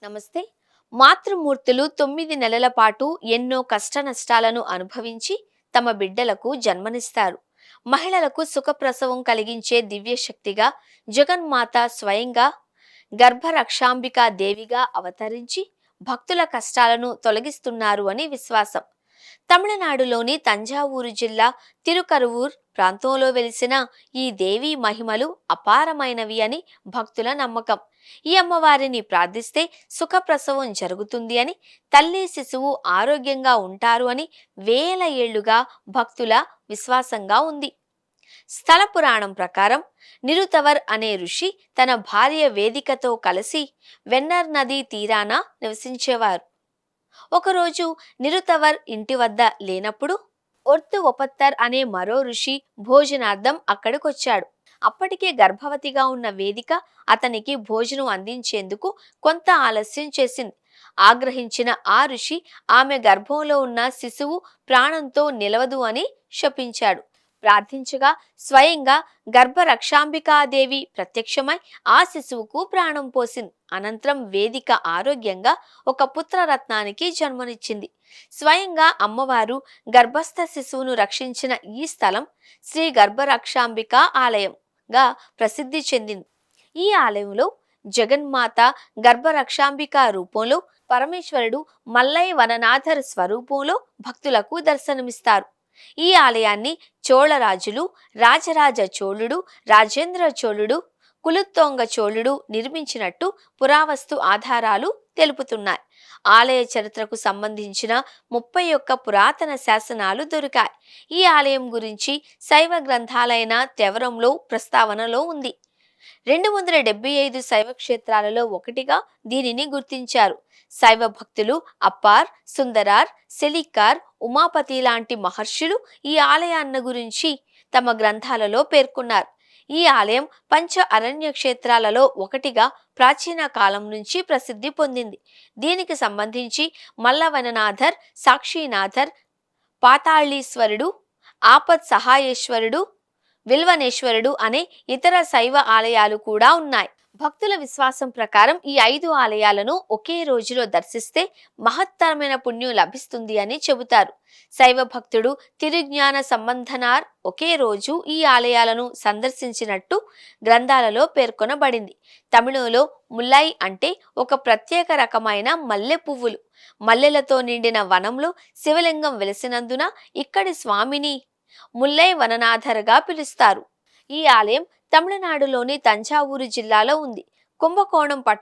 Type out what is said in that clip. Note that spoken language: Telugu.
నమస్తే. మాతృమూర్తులు 9 నెలల పాటు ఎన్నో కష్టనష్టాలను అనుభవించి తమ బిడ్డలకు జన్మనిస్తారు. మహిళలకు సుఖప్రసవం కలిగించే దివ్యశక్తిగా జగన్మాత స్వయంగా గర్భరక్షాంబికా దేవిగా అవతరించి భక్తుల కష్టాలను తొలగిస్తున్నారు అని విశ్వాసం. తమిళనాడులోని తంజావూరు జిల్లా తిరుకరువూర్ ప్రాంతంలో వెలిసిన ఈ దేవీ మహిమలు అపారమైనవి అని భక్తుల నమ్మకం. ఈ అమ్మవారిని ప్రార్థిస్తే సుఖప్రసవం జరుగుతుంది అని, తల్లి శిశువు ఆరోగ్యంగా ఉంటారు అని వేల ఏళ్లుగా భక్తుల విశ్వాసంగా ఉంది. స్థల పురాణం ప్రకారం నిరుతవర్ అనే ఋషి తన భార్య వేదికతో కలిసి వెన్నర్ నదీ తీరాన నివసించేవారు. ఒకరోజు నిరుతవర్ ఇంటి వద్ద లేనప్పుడు ఒర్తు ఒపత్తర్ అనే మరో ఋషి భోజనార్థం అక్కడికొచ్చాడు. అప్పటికే గర్భవతిగా ఉన్న వేదిక అతనికి భోజనం అందించేందుకు కొంత ఆలస్యం చేసింది. ఆగ్రహించిన ఆ ఋషి ఆమె గర్భంలో ఉన్న శిశువు ప్రాణంతో నిలవదు అని శపించాడు. ప్రార్థించగా స్వయంగా గర్భరక్షాంబికాదేవి ప్రత్యక్షమై ఆ శిశువుకు ప్రాణం పోసింది. అనంతరం వేదిక ఆరోగ్యంగా ఒక పుత్రరత్నానికి జన్మనిచ్చింది. స్వయంగా అమ్మవారు గర్భస్థ శిశువును రక్షించిన ఈ స్థలం శ్రీ గర్భరక్షాంబిక ఆలయంగా ప్రసిద్ధి చెందింది. ఈ ఆలయంలో జగన్మాత గర్భరక్షాంబిక రూపంలో, పరమేశ్వరుడు మల్లై వననాథర్ స్వరూపంలో భక్తులకు దర్శనమిస్తారు. ఈ ఆలయాన్ని చోళరాజులు రాజరాజ చోళుడు, రాజేంద్ర చోళుడు, కులుత్తొంగ చోళుడు నిర్మించినట్టు పురావస్తు ఆధారాలు తెలుపుతున్నాయి. ఆలయ చరిత్రకు సంబంధించిన 31 పురాతన శాసనాలు దొరికాయి. ఈ ఆలయం గురించి శైవ గ్రంథాలైన తెవరంలో ప్రస్తావనలో ఉంది. 275 శైవ క్షేత్రాలలో ఒకటిగా దీనిని గుర్తించారు. శైవ భక్తులు అప్పార్, సుందరార్, సెలికార్, ఉమాపతి లాంటి మహర్షులు ఈ ఆలయాన్ని గురించి తమ గ్రంథాలలో పేర్కొన్నారు. ఈ ఆలయం పంచ అరణ్య క్షేత్రాలలో ఒకటిగా ప్రాచీన కాలం నుంచి ప్రసిద్ధి పొందింది. దీనికి సంబంధించి మల్లవననాథర్, సాక్షినాథర్, పాతాళీశ్వరుడు, ఆపత్ సహాయేశ్వరుడు, విల్వనేశ్వరుడు అనే ఇతర శైవ ఆలయాలు కూడా ఉన్నాయి. భక్తుల విశ్వాసం ప్రకారం ఈ 5 ఆలయాలను ఒకే రోజులో దర్శిస్తే మహత్తరమైన పుణ్యం లభిస్తుంది అని చెబుతారు. శైవ భక్తుడు తిరుజ్ఞాన సంబంధనార్ ఒకే రోజు ఈ ఆలయాలను సందర్శించినట్టు గ్రంథాలలో పేర్కొనబడింది. తమిళంలో ముల్లై అంటే ఒక ప్రత్యేక రకమైన మల్లె పువ్వులు. మల్లెలతో నిండిన వనంలో శివలింగం వెలిసినందున ఇక్కడి స్వామిని ముల్లై వననాథర్గా పిలుస్తారు. ఈ ఆలయం తమిళనాడులోని తంజావూరు జిల్లాలో ఉంది. కుంభకోణం